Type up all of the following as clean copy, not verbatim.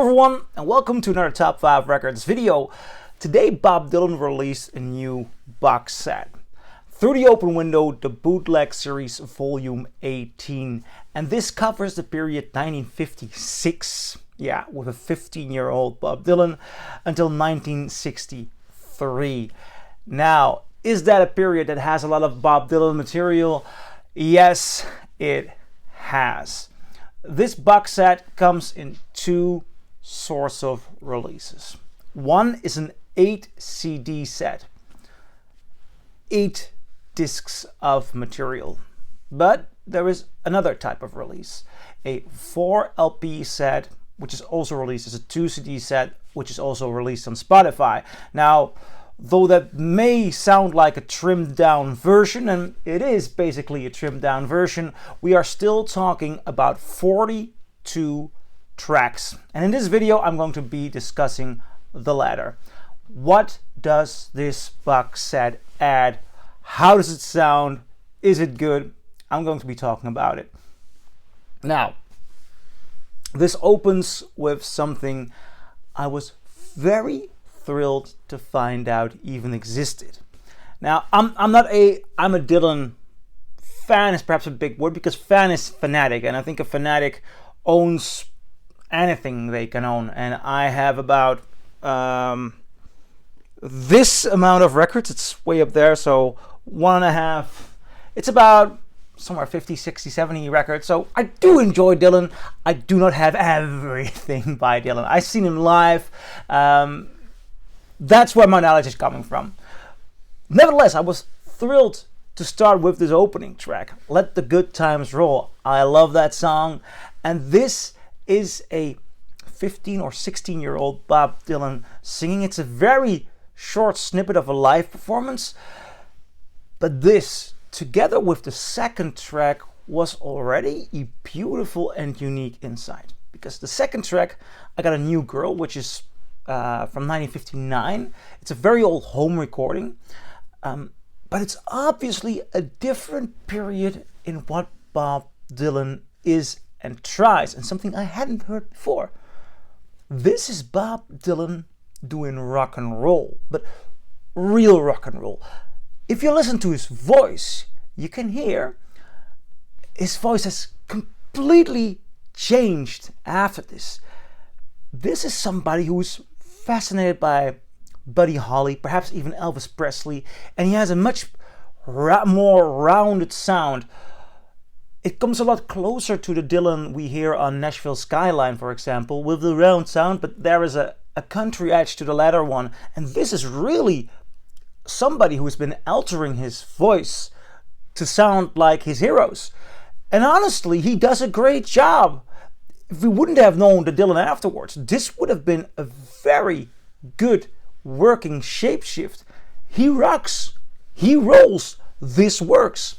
Everyone, and welcome to another Top 5 Records video. Today Bob Dylan released a new box set. Through the Open Window, the Bootleg series volume 18. And this covers the period 1956, with a 15-year-old Bob Dylan, until 1963. Now, is that a period that has a lot of Bob Dylan material? Yes, it has. This box set comes in two sorts of releases. One is an 8 CD set, 8 discs of material. But there is another type of release, a 4 LP set, which is also released as a 2 CD set, which is also released on Spotify. Now, though that may sound like a trimmed down version, and it is basically a trimmed down version, we are still talking about 42 tracks. And in this video, I'm going to be discussing the latter. What does this box set add? How does it sound? Is it good? I'm going to be talking about it. Now, this opens with something I was very thrilled to find out even existed. Now, I'm a Dylan fan is perhaps a big word, because fan is fanatic, and I think a fanatic owns anything they can own. And I have about this amount of records. It's way up there, so 1.5. It's about somewhere 50, 60, 70 records. So I do enjoy Dylan. I do not have everything by Dylan. I've seen him live. That's where my knowledge is coming from. Nevertheless, I was thrilled to start with this opening track, Let the Good Times Roll. I love that song. And this is a 15 or 16-year-old Bob Dylan singing. It's a very short snippet of a live performance. But this, together with the second track, was already a beautiful and unique insight. Because the second track, I Got a New Girl, which is from 1959. It's a very old home recording. But it's obviously a different period in what Bob Dylan is and tries, and something I hadn't heard before. This is Bob Dylan doing rock and roll, but real rock and roll. If you listen to his voice, you can hear his voice has completely changed after this. This is somebody who's fascinated by Buddy Holly, perhaps even Elvis Presley, and he has a much more rounded sound. It comes a lot closer to the Dylan we hear on Nashville Skyline, for example, with the round sound, but there is a country edge to the latter one. And this is really somebody who's been altering his voice to sound like his heroes. And honestly, he does a great job. If we wouldn't have known the Dylan afterwards, this would have been a very good working shapeshift. He rocks, he rolls, this works.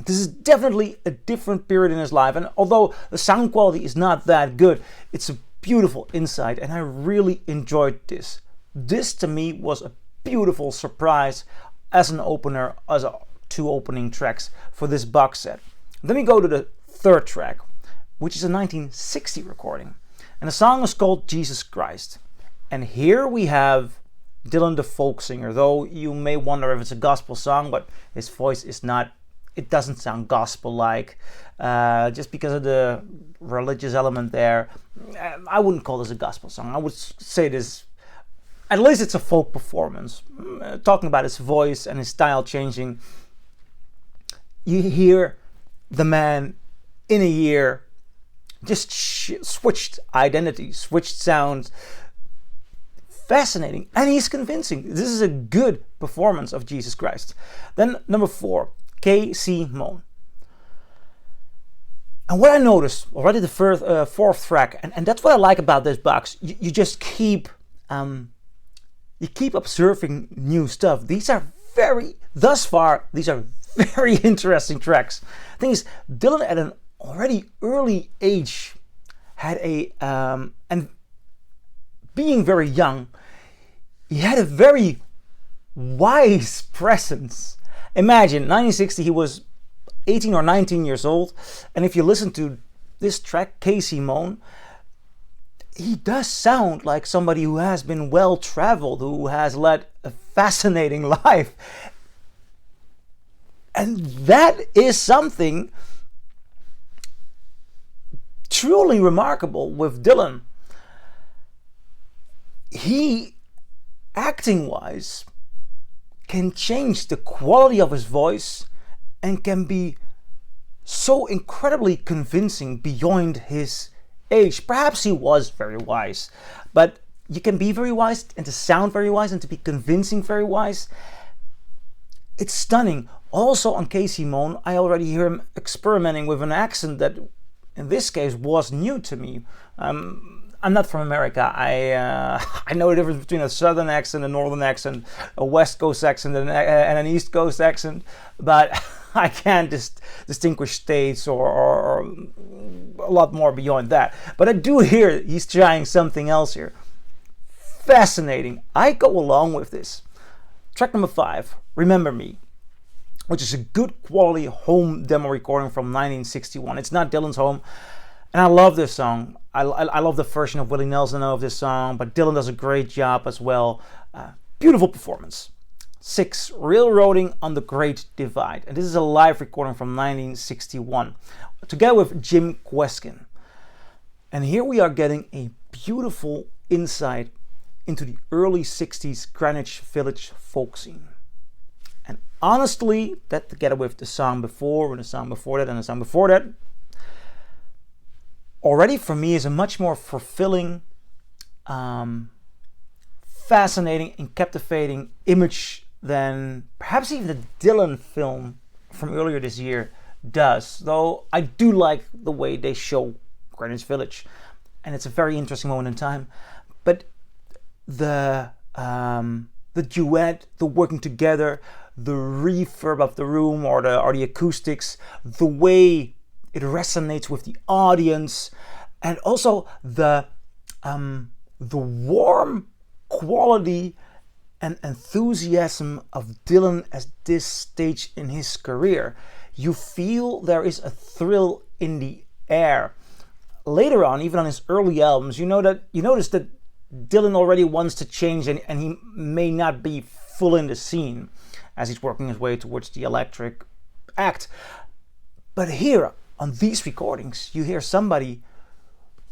This is definitely a different period in his life, and although the sound quality is not that good, it's a beautiful insight, and I really enjoyed this. This to me was a beautiful surprise as an opener, as two opening tracks for this box set. Then we go to the third track, which is a 1960 recording, and the song is called Jesus Christ. And here we have Dylan the folk singer, though you may wonder if it's a gospel song, but his voice is not. It doesn't sound gospel-like, just because of the religious element there. I wouldn't call this a gospel song. I would say this, at least it's a folk performance. Talking about his voice and his style changing. You hear the man in a year just switched identity, switched sounds. Fascinating, and he's convincing. This is a good performance of Jesus Christ. Then number 4. K.C. Moon. And what I noticed already the fourth track, and that's what I like about this box. You just keep observing new stuff. These are very interesting tracks. The thing is, Dylan at an already early age had and being very young, he had a very wise presence. Imagine, 1960, he was 18 or 19 years old, and if you listen to this track, K.C. Moon, he does sound like somebody who has been well traveled, who has led a fascinating life. And that is something truly remarkable with Dylan. He, acting wise, can change the quality of his voice and can be so incredibly convincing beyond his age. Perhaps he was very wise, but you can be very wise and to sound very wise and to be convincing very wise. It's stunning. Also on Casey Moan, I already hear him experimenting with an accent that in this case was new to me. I'm not from America. I know the difference between a southern accent, a northern accent, a west coast accent, and an east coast accent, but I can't distinguish states or a lot more beyond that. But I do hear he's trying something else here. Fascinating. I go along with this. Track number 5, Remember Me, which is a good quality home demo recording from 1961. It's not Dylan's home, and I love this song. I love the version of Willie Nelson of this song, but Dylan does a great job as well. Beautiful performance. 6, Railroading on the Great Divide, and this is a live recording from 1961, together with Jim Kweskin. And here we are getting a beautiful insight into the early 60s Greenwich Village folk scene. And honestly, that together with the song before, and the song before that, and the song before that, already for me is a much more fulfilling, fascinating and captivating image than perhaps even the Dylan film from earlier this year does. Though I do like the way they show Greenwich Village, and it's a very interesting moment in time. But the duet, the working together, the reverb of the room or the acoustics, the way it resonates with the audience, and also the warm quality and enthusiasm of Dylan at this stage in his career. You feel there is a thrill in the air. Later on, even on his early albums, you notice that Dylan already wants to change, and he may not be full in the scene as he's working his way towards the electric act. But here, on these recordings, you hear somebody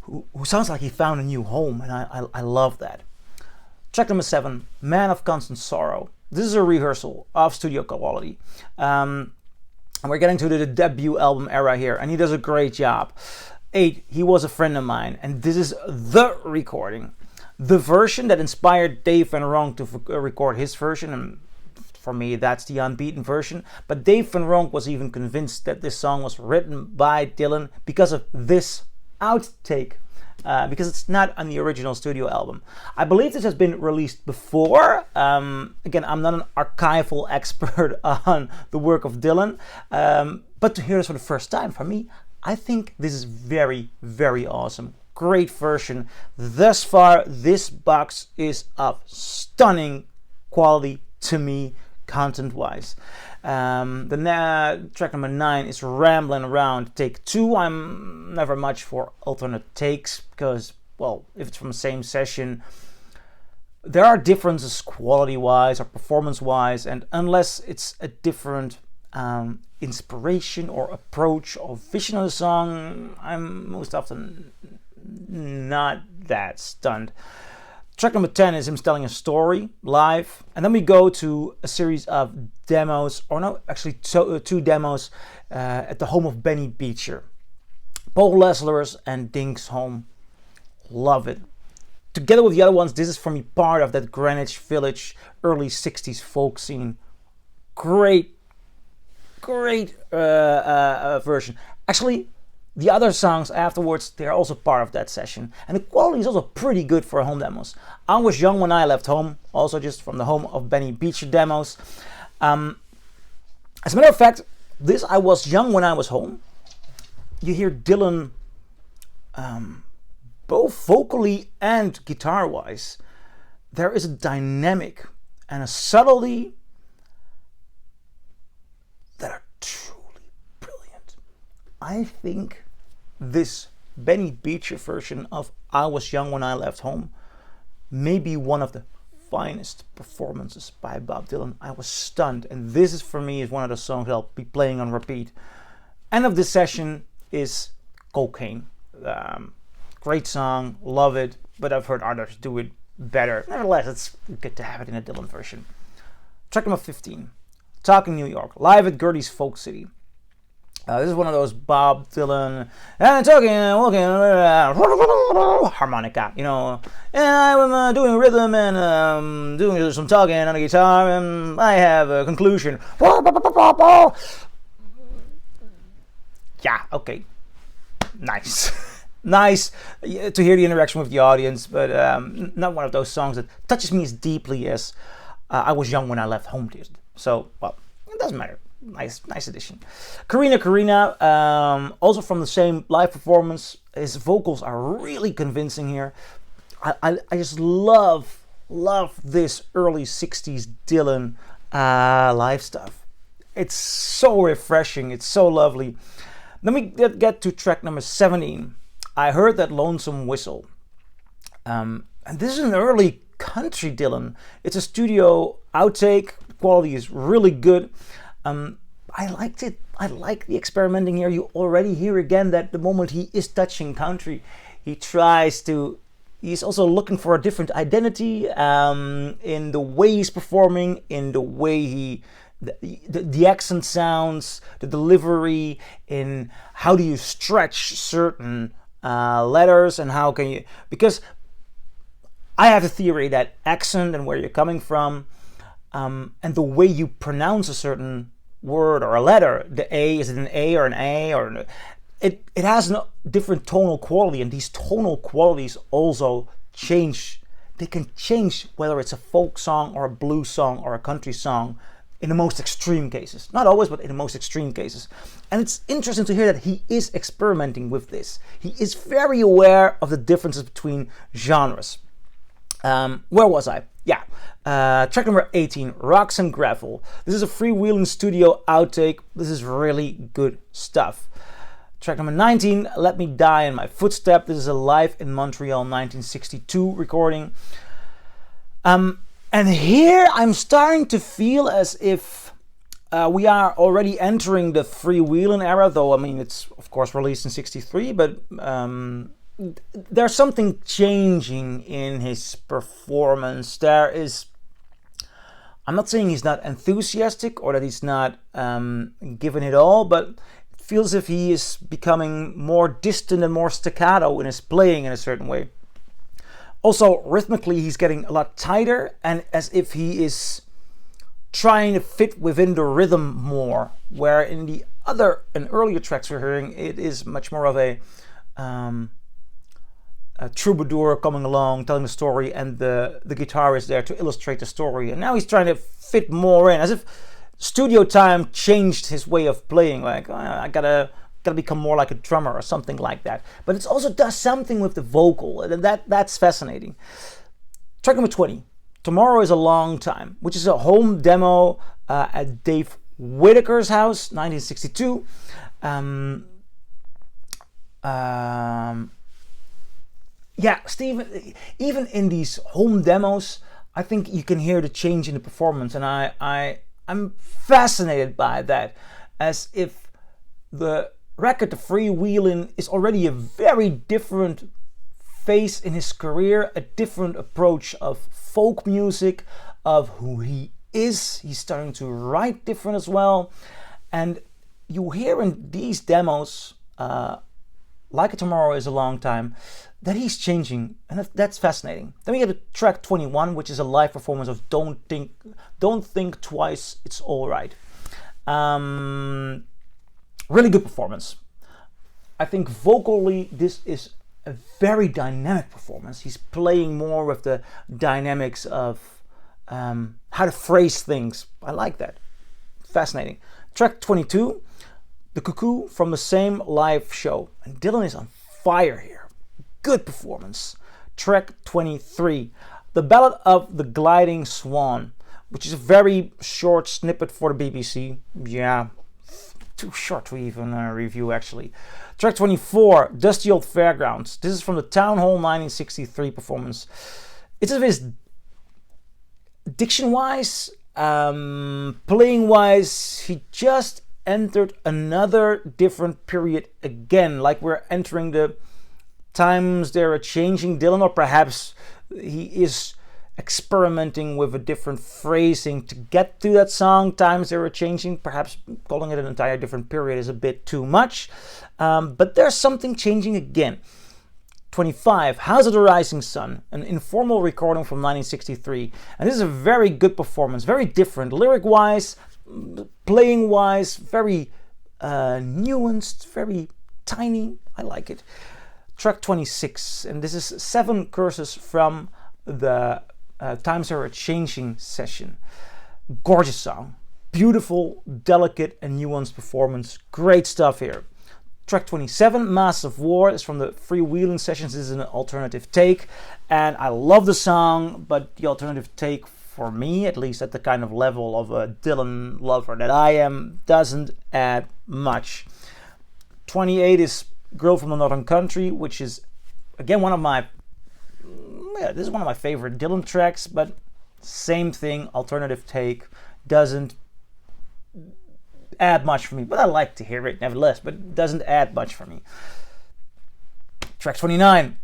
who sounds like he found a new home, and I love that. Track number 7, Man of Constant Sorrow. This is a rehearsal of studio quality. And we're getting to the debut album era here, and he does a great job. 8, He Was a Friend of Mine, and this is the recording. The version that inspired Dave Van Ronk to record his version, and for me that's the unbeaten version. But Dave Van Ronk was even convinced that this song was written by Dylan because of this outtake, because it's not on the original studio album. I believe this has been released before. Again, I'm not an archival expert on the work of Dylan, but to hear this for the first time, for me, I think this is very, very awesome. Great version. Thus far, this box is of stunning quality to me, content-wise. Track number 9 is Ramblin' Around, take 2. I'm never much for alternate takes because, well, if it's from the same session, there are differences quality-wise or performance-wise, and unless it's a different inspiration or approach or vision of the song, I'm most often not that stunned. Track number 10 is him telling a story live, and then we go to a series of demos, or no, actually two demos at the home of Benny Beecher. Paul Lesler's and Dink's home. Love it. Together with the other ones, this is for me part of that Greenwich Village early 60s folk scene. Great version. Actually, the other songs afterwards, they're also part of that session. And the quality is also pretty good for home demos. I was young when I left home, also just from the home of Benny Beecher demos. As a matter of fact, this I Was Young When I Was Home. You hear Dylan both vocally and guitar-wise. There is a dynamic and a subtlety that are truly brilliant. I think this Benny Beecher version of I Was Young When I Left Home. Maybe one of the finest performances by Bob Dylan. I was stunned, and this is for me is one of the songs I'll be playing on repeat. End of this session is Cocaine. Great song, love it, but I've heard others do it better. Nevertheless, it's good to have it in a Dylan version. Track number 15, Talking New York, live at Gertie's Folk City. This is one of those Bob Dylan and talking, walking, harmonica, you know. And I'm doing rhythm and doing some talking on the guitar, and I have a conclusion. Yeah, okay, nice. Nice to hear the interaction with the audience, but not one of those songs that touches me as deeply as I Was Young When I Left Home did. So, well, it doesn't matter. Nice addition. Karina, also from the same live performance. His vocals are really convincing here. I just love this early 60s Dylan live stuff. It's so refreshing. It's so lovely. Let me get to track number 17. I Heard That Lonesome Whistle. And this is an early country Dylan. It's a studio outtake. Quality is really good. I liked it. I like the experimenting here. You already hear again that the moment he is touching country, he's also looking for a different identity in the way he's performing, in the way the accent sounds, the delivery, in how do you stretch certain letters, and how can you, because I have a theory that accent and where you're coming from, and the way you pronounce a certain word or a letter, the A, is it an A or an A, or it has a different tonal quality, and these tonal qualities also change. They can change whether it's a folk song or a blues song or a country song in the most extreme cases. Not always, but in the most extreme cases. And it's interesting to hear that he is experimenting with this. He is very aware of the differences between genres. Where was I? Yeah, track number 18, Rocks and Gravel. This is a Freewheelin studio outtake. This is really good stuff. Track number 19, Let Me Die in My Footstep. This is a live in Montreal 1962 recording. And here I'm starting to feel as if we are already entering the Freewheelin era, though I mean it's of course released in 63, but there's something changing in his performance. I'm not saying he's not enthusiastic or that he's not giving it all, but it feels as if he is becoming more distant and more staccato in his playing in a certain way. Also, rhythmically, he's getting a lot tighter, and as if he is trying to fit within the rhythm more, where in the other and earlier tracks we're hearing, it is much more of a troubadour coming along, telling the story, and the guitar is there to illustrate the story. And now he's trying to fit more in, as if studio time changed his way of playing. Like, I gotta become more like a drummer or something like that. But it also does something with the vocal, and that's fascinating. Track number 20, Tomorrow Is a Long Time, which is a home demo at Dave Whitaker's house, 1962. Yeah, Stephen, even in these home demos, I think you can hear the change in the performance, and I'm fascinated by that, as if the record, The Freewheelin, is already a very different phase in his career, a different approach of folk music, of who he is. He's starting to write different as well, and you hear in these demos, like a Tomorrow Is a Long Time, that he's changing, and that's fascinating. Then we get to track 21, which is a live performance of Don't Think Twice, It's All Right. Really good performance. I think vocally this is a very dynamic performance. He's playing more with the dynamics of how to phrase things. I like that. Fascinating. Track 22, The Cuckoo, from the same live show. And Dylan is on fire here. Good performance. Track 23, The Ballad of the Gliding Swan, which is a very short snippet for the BBC. Yeah, too short to even review actually. Track 24, Dusty Old Fairgrounds. This is from the Town Hall 1963 performance. It's of his diction-wise, playing-wise, he just entered another different period again. Like we're entering the times they're changing Dylan, or perhaps he is experimenting with a different phrasing to get to that song. Times they were changing, perhaps calling it an entire different period is a bit too much, but there's something changing again. 25, House of the Rising Sun, an informal recording from 1963, and this is a very good performance, very different lyric wise, playing wise, very nuanced, very tiny. I like it. Track 26, and this is 7 curses from the Times Are Changing session. Gorgeous song, beautiful, delicate and nuanced performance. Great stuff here. Track 27, Mass of War, is from the Freewheelin sessions. This is an alternative take, and I love the song, but the alternative take, for me, at least at the kind of level of a Dylan lover that I am, doesn't add much. 28 is Girl from the Northern Country, which is again this is one of my favorite Dylan tracks, but same thing, alternative take, doesn't add much for me, but I like to hear it nevertheless, but it doesn't add much for me. Track 29,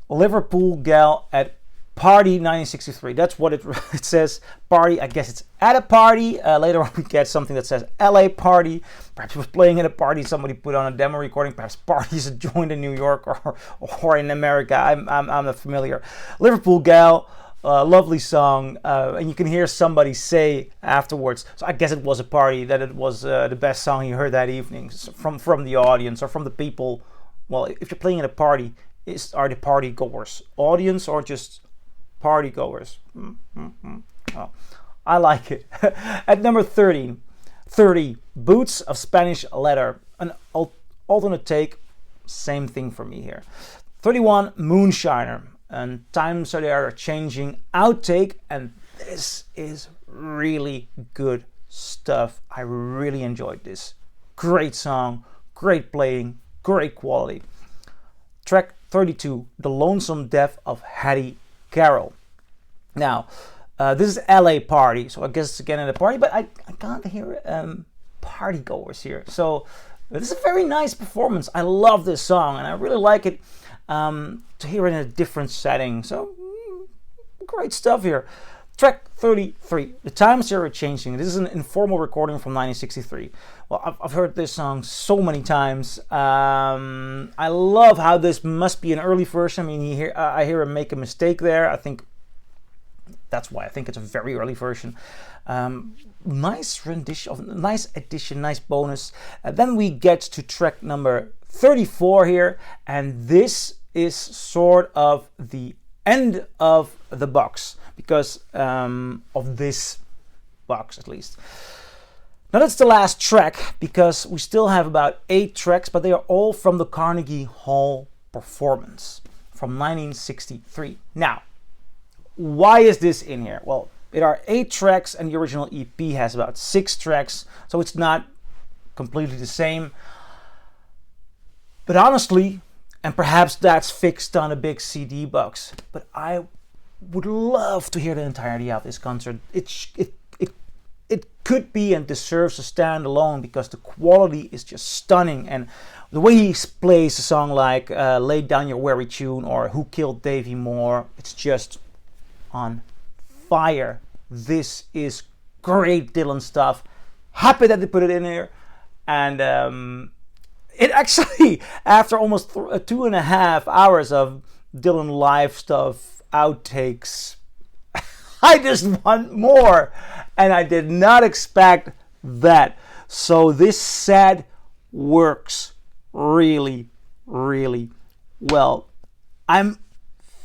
Liverpool Gal at Party 1963. That's what it says, party. I guess it's at a party. Later on we get something that says LA Party. Perhaps it was playing at a party, somebody put on a demo recording. Perhaps parties are joined in New York or in America. I'm not familiar. Liverpool Gal, lovely song, and you can hear somebody say afterwards, so I guess it was a party, that it was the best song you heard that evening from the audience or from the people. Well, if you're playing at a party, are the party goers audience or just party goers? Well, I like it. At number 30, Boots of Spanish Leather, an alternate take, same thing for me here. 31, Moonshiner, and Times Are Changing outtake, and this is really good stuff. I really enjoyed this. Great song, great playing, great quality. Track 32, The Lonesome Death of Hattie Carroll. Now, this is LA Party, so I guess it's again at a party, but I can't hear party goers here. So this is a very nice performance. I love this song, and I really like it to hear it in a different setting. So great stuff here. Track 33, The Times Are Changing. This is an informal recording from 1963. Well, I've heard this song so many times. I love how this must be an early version. I mean, I hear him make a mistake there. I think that's why I think it's a very early version. Nice rendition, nice addition, nice bonus. Then we get to track number 34 here, and this is sort of the end of the box, because of this box at least. Now that's the last track, because we still have about 8 tracks, but they are all from the Carnegie Hall performance from 1963. Now, why is this in here? Well, it are 8 tracks and the original EP has about 6 tracks, so it's not completely the same. But honestly, and perhaps that's fixed on a big CD box, but I would love to hear the entirety of this concert. It could be and deserves a standalone, because the quality is just stunning, and the way he plays a song like Lay Down Your Weary Tune or Who Killed Davy Moore, it's just on fire. This is great Dylan stuff. Happy that they put it in here, and it actually, after almost 2.5 hours of Dylan live stuff, outtakes, I just want more, and I did not expect that. So this set works really, really well. I'm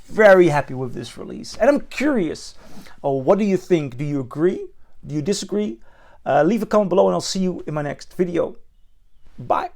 very happy with this release, and I'm curious, what do you think? Do you agree? Do you disagree? Leave a comment below, and I'll see you in my next video. Bye.